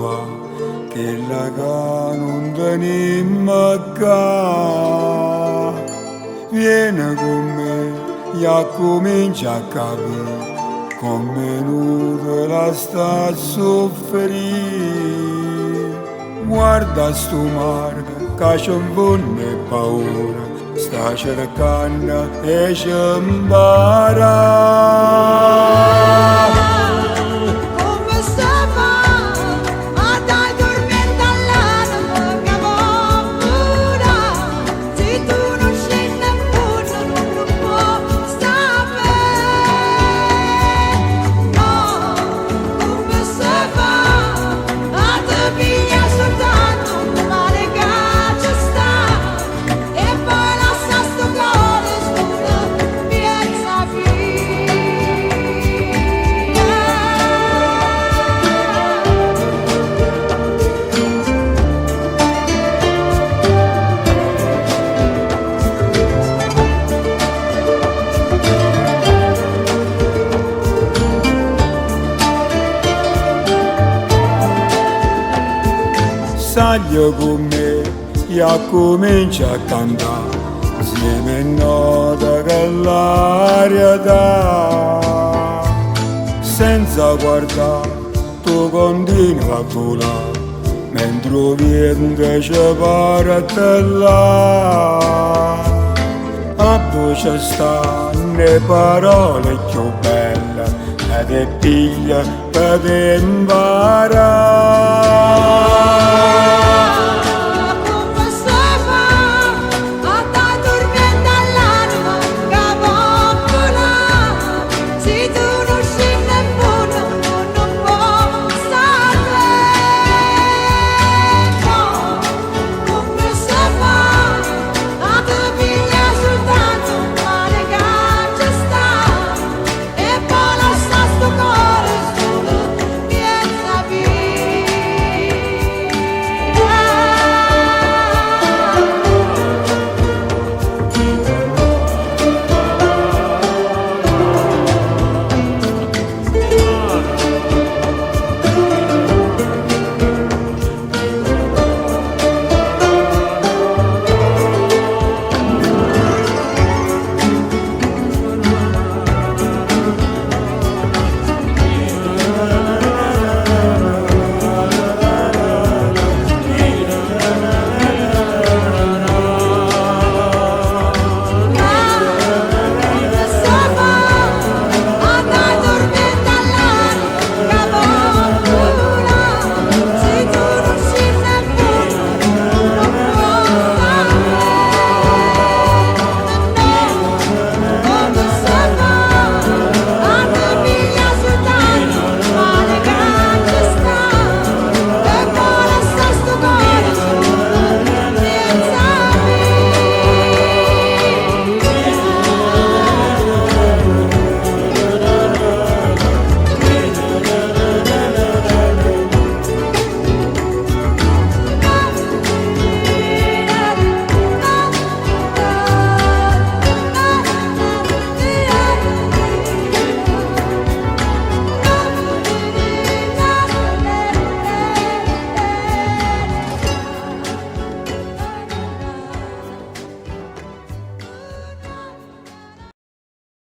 tua che la che non tenimmo qua. Vieni con me e comincia a capire come non te la sta a soffrire. Guarda sto mare che c'è vonne paura, sta cercando e ci impara. Saglio con me e comincia a cantare, insieme è nota che l'aria dà. Senza guardare, tu continui a volare, mentre il vento ci parte là. A voce stanno le parole più belle, e piglia per imparare.